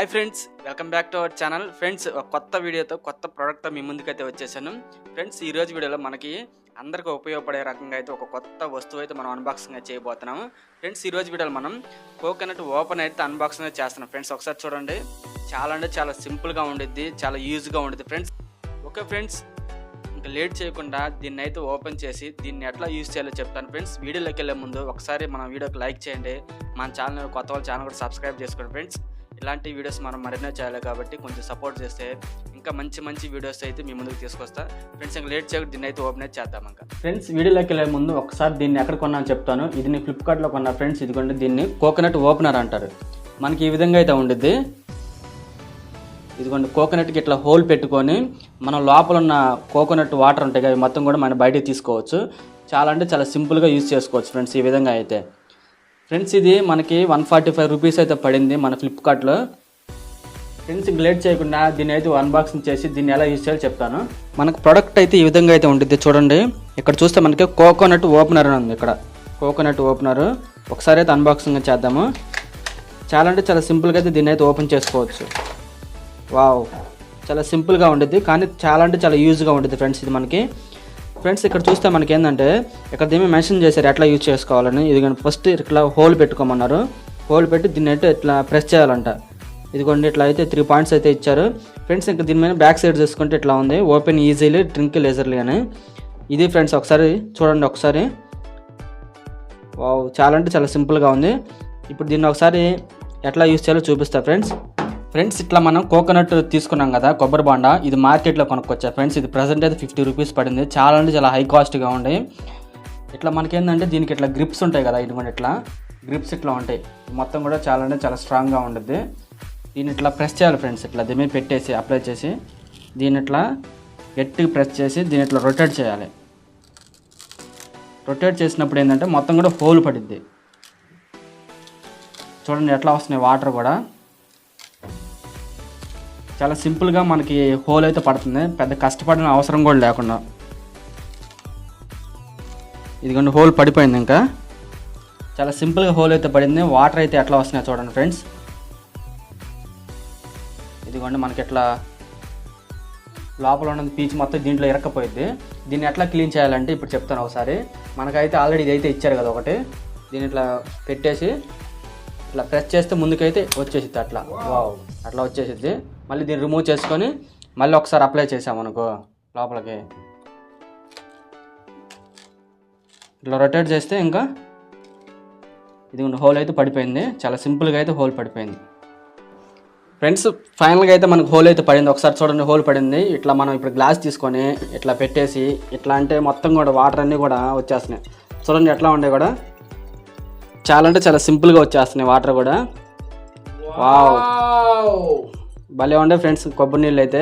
Hi friends, welcome back to our channel. Friends, ఒక కొత్త వీడియోతో కొత్త ప్రోడక్ట్తో మీ ముందుకైతే వచ్చేసాను. ఫ్రెండ్స్, ఈరోజు వీడియోలో మనకి అందరికీ ఉపయోగపడే రకంగా అయితే ఒక కొత్త వస్తువు అయితే మనం అన్బాక్సింగ్ చేయబోతున్నాము. ఫ్రెండ్స్, ఈరోజు వీడియోలో మనం కోకోనట్ ఓపెన్ అయితే అన్బాక్సింగ్ చేస్తున్నాం. ఫ్రెండ్స్, ఒకసారి చూడండి. చాలా అంటే చాలా సింపుల్గా ఉండిద్ది, చాలా యూజ్గా ఉండిద్ది. ఫ్రెండ్స్, ఓకే ఫ్రెండ్స్, ఇంకా లేట్ చేయకుండా దీన్ని అయితే ఓపెన్ చేసి దీన్ని ఎట్లా యూజ్ చేయాలో చెప్తాను. ఫ్రెండ్స్, వీడియోలోకి వెళ్ళే ముందు ఒకసారి మన వీడియోకి లైక్ చేయండి. మన ఛానల్ కొత్త వాళ్ళ ఛానల్ కూడా సబ్స్క్రైబ్ చేసుకోండి. ఫ్రెండ్స్, ఇలాంటి వీడియోస్ మనం మరెన్నో చేయాలి కాబట్టి కొంచెం సపోర్ట్ చేస్తే ఇంకా మంచి వీడియోస్ అయితే మీ ముందుకు తీసుకొస్తా. ఫ్రెండ్స్, ఇంకా లేట్ చేయకుండా దీన్ని అయితే ఓపెన్ అయితే చేద్దాం. ఇంకా ఫ్రెండ్స్, వీడియోలోకి వెళ్ళే ముందు ఒకసారి దీన్ని ఎక్కడ కొన్నాను చెప్తాను. ఇది నేను ఫ్లిప్కార్ట్లో కొన్నా. ఫ్రెండ్స్, ఇదిగోండి, దీన్ని కోకోనట్ ఓపెనర్ అంటారు. మనకి ఈ విధంగా అయితే ఉండిద్ది. ఇదిగోండి, కోకోనట్కి ఇట్లా హోల్ పెట్టుకొని మనం లోపల ఉన్న కోకోనట్ వాటర్ ఉంటాయి అవి మొత్తం కూడా మనం బయటకు తీసుకోవచ్చు. చాలా అంటే చాలా సింపుల్గా యూజ్ చేసుకోవచ్చు ఫ్రెండ్స్. ఈ విధంగా అయితే ఫ్రెండ్స్, ఇది మనకి 145 రూపీస్ అయితే పడింది మన ఫ్లిప్కార్ట్లో. ఫ్రెండ్స్, ఇంక లేట్ చేయకుండా దీన్ని అయితే అన్బాక్సింగ్ చేసి దీన్ని ఎలా యూజ్ చేయాలో చెప్తాను. మనకు ప్రోడక్ట్ అయితే ఈ విధంగా అయితే ఉంటుంది. చూడండి, ఇక్కడ చూస్తే మనకి కోకోనట్ ఓపెనర్ అని ఉంది. ఇక్కడ కోకోనట్ ఓపెనర్ ఒకసారి అయితే అన్బాక్సింగ్ చేద్దాము. చాలా అంటే చాలా సింపుల్గా అయితే దీన్ని అయితే ఓపెన్ చేసుకోవచ్చు. వావ్, చాలా సింపుల్గా ఉంటుంది కానీ చాలా అంటే చాలా యూజ్గా ఉంటుంది ఫ్రెండ్స్. ఇది మనకి ఫ్రెండ్స్, ఇక్కడ చూస్తే మనకి ఏంటంటే ఇక్కడ దీన్ని మెన్షన్ చేశారు ఎట్లా యూజ్ చేసుకోవాలని. ఇది ఫస్ట్ ఇట్లా హోల్ పెట్టుకోమన్నారు. హోల్ పెట్టి దీన్ని అయితే ఇట్లా ప్రెస్ చేయాలంట. ఇదిగోండి, ఇట్లా అయితే 3 పాయింట్స్ అయితే ఇచ్చారు ఫ్రెండ్స్. ఇంకా దీని మీద బ్యాక్ సైడ్ చూసుకుంటే ఇట్లా ఉంది, ఓపెన్ ఈజీలీ డ్రింక్ లేజర్లీ అని. ఇది ఫ్రెండ్స్, ఒకసారి చూడండి. ఒకసారి వావ్, చాలా అంటే చాలా సింపుల్గా ఉంది. ఇప్పుడు దీన్ని ఒకసారి ఎట్లా యూజ్ చేయాలో చూపిస్తా ఫ్రెండ్స్, ఇట్లా మనం కోకోనట్ తీసుకున్నాం కదా, కొబ్బరి బాండ, ఇది మార్కెట్లో కొనుక్కొచ్చా ఫ్రెండ్స్. ఇది ప్రజెంట్ అయితే 50 రూపీస్ పడింది. చాలా అంటే చాలా హై కాస్ట్గా ఉండే. ఇట్లా మనకేంటంటే దీనికి ఇట్లా గ్రిప్స్ ఉంటాయి కదా, ఇటువంటి ఇట్లా గ్రిప్స్ ఇట్లా ఉంటాయి. మొత్తం కూడా చాలా అంటే చాలా స్ట్రాంగ్గా ఉంటుంది. దీన్ని ఇట్లా ప్రెస్ చేయాలి ఫ్రెండ్స్. ఇట్లా దీని మీద పెట్టేసి అప్లై చేసి దీన్ని ఇట్లా గట్టిగా ప్రెస్ చేసి దీన్ని ఇట్లా రొటేట్ చేయాలి. రొటేట్ చేసినప్పుడు ఏంటంటే మొత్తం కూడా హోల్ పడిద్ది. చూడండి ఎట్లా వస్తున్నాయి వాటర్ కూడా. చాలా సింపుల్గా మనకి హోల్ అయితే పడుతుంది, పెద్ద కష్టపడిన అవసరం కూడా లేకుండా. ఇదిగోండి, హోల్ పడిపోయింది. ఇంకా చాలా సింపుల్గా హోల్ అయితే పడింది. వాటర్ అయితే ఎట్లా వస్తున్నాయి చూడండి ఫ్రెండ్స్. ఇదిగోండి, మనకి ఎట్లా లోపల ఉన్నది పీచు మొత్తం దీంట్లో ఇరక్కపోయింది. దీన్ని ఎట్లా క్లీన్ చేయాలంటే ఇప్పుడు చెప్తాను ఒకసారి. మనకైతే ఆల్రెడీ ఇదైతే ఇచ్చారు కదా ఒకటి, దీన్ని ఇట్లా పెట్టేసి ఇట్లా ప్రెస్ చేస్తే ముందుకైతే వచ్చేసిద్ది. అట్లా వావ్, అట్లా వచ్చేసిద్ది. మళ్ళీ దీన్ని రిమూవ్ చేసుకొని మళ్ళీ ఒకసారి అప్లై చేసామనుకో లోపలికి, ఇట్లా రొటేట్ చేస్తే ఇంకా ఇది హోల్ అయితే పడిపోయింది. చాలా సింపుల్గా అయితే హోల్ పడిపోయింది ఫ్రెండ్స్. ఫైనల్గా అయితే మనకు హోల్ అయితే పడింది. ఒకసారి చూడండి, హోల్ పడింది. ఇట్లా మనం ఇప్పుడు గ్లాస్ తీసుకొని ఇట్లా పెట్టేసి ఇట్లా అంటే మొత్తం కూడా వాటర్ అన్నీ కూడా వచ్చేస్తున్నాయి. చూడండి ఎట్లా ఉండే కూడా. చాలా అంటే చాలా సింపుల్గా వచ్చేస్తున్నాయి వాటర్ కూడా. వావ్, భలే ఉండే ఫ్రెండ్స్. కొబ్బరి నీళ్ళు అయితే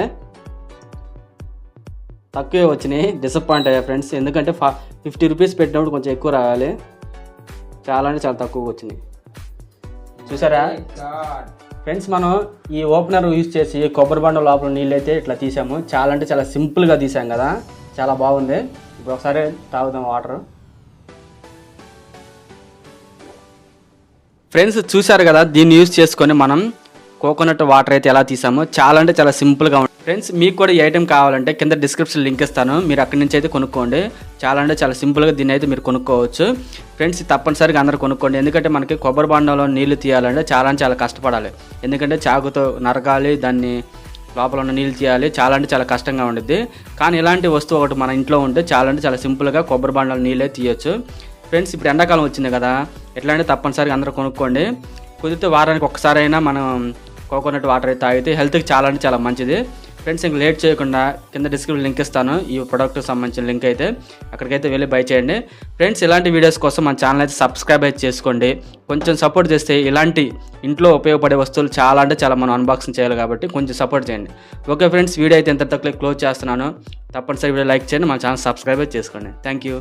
తక్కువే వచ్చినాయి. డిసప్పాయింట్ అయ్యా ఫ్రెండ్స్, ఎందుకంటే 50 రూపీస్ పెట్టినప్పుడు కొంచెం ఎక్కువ రావాలి. చాలా అంటే చాలా తక్కువగా వచ్చినాయి. చూసారా ఫ్రెండ్స్, మనం ఈ ఓపెనర్ యూజ్ చేసి కొబ్బరి బండ లోపల నీళ్ళు అయితే ఇట్లా తీసాము. చాలా అంటే చాలా సింపుల్గా తీసాం కదా, చాలా బాగుంది. ఇప్పుడు ఒకసారి తాగుదాం వాటర్. ఫ్రెండ్స్, చూసారు కదా, దీన్ని యూజ్ చేసుకొని మనం కోకోనట్ వాటర్ అయితే ఎలా తీసామో. చాలా అంటే చాలా సింపుల్గా ఉంది ఫ్రెండ్స్. మీకు కూడా ఈ ఐటెం కావాలంటే కింద డిస్క్రిప్షన్ లింక్ ఇస్తాను, మీరు అక్కడి నుంచి అయితే కొనుక్కోండి. చాలా అంటే చాలా సింపుల్గా దీన్ని అయితే మీరు కొనుక్కోవచ్చు ఫ్రెండ్స్. తప్పనిసరిగా అందరూ కొనుక్కోండి, ఎందుకంటే మనకి కొబ్బరి బాండంలో నీళ్లు తీయాలంటే చాలా కష్టపడాలి. ఎందుకంటే చాకుతో నరకాలి, దాన్ని లోపల ఉన్న నీళ్ళు తీయాలి. చాలా అంటే చాలా కష్టంగా ఉండిద్ది. కానీ ఇలాంటి వస్తువు ఒకటి మన ఇంట్లో ఉంటే చాలా అంటే చాలా సింపుల్గా కొబ్బరి బాండంలో నీళ్ళే తీయచ్చు ఫ్రెండ్స్. ఇప్పుడు ఎండాకాలం వచ్చింది కదా, ఎట్లా అంటే తప్పనిసరిగా అందరూ కొనుక్కోండి. కుదిరితే వారానికి ఒక్కసారి అయినా మనం కోకోనట్ వాటర్ అయితే తాగితే హెల్త్కి చాలా అంటే చాలా మంచిది ఫ్రెండ్స్. ఇంక లేట్ చేయకుండా కింద డిస్క్రిప్షన్ లింక్ ఇస్తాను, ఈ ప్రోడక్ట్కి సంబంధించిన లింక్ అయితే. అక్కడికైతే వెళ్ళి బై చేయండి ఫ్రెండ్స్. ఇలాంటి వీడియోస్ కోసం మన ఛానల్ అయితే సబ్స్క్రైబ్ అయితే చేసుకోండి. కొంచెం సపోర్ట్ చేస్తే ఇలాంటి ఇంట్లో ఉపయోగపడే వస్తువులు చాలా అంటే చాలా మనం అన్బాక్సింగ్ చేయాలి కాబట్టి కొంచెం సపోర్ట్ చేయండి. ఓకే ఫ్రెండ్స్, వీడియో అయితే ఎంత క్లోజ్ చేస్తున్నాను. తప్పనిసరి వీడియో లైక్ చేయండి, మన ఛానల్ సబ్స్క్రైబ్ అయితే చేసుకోండి. Thank you.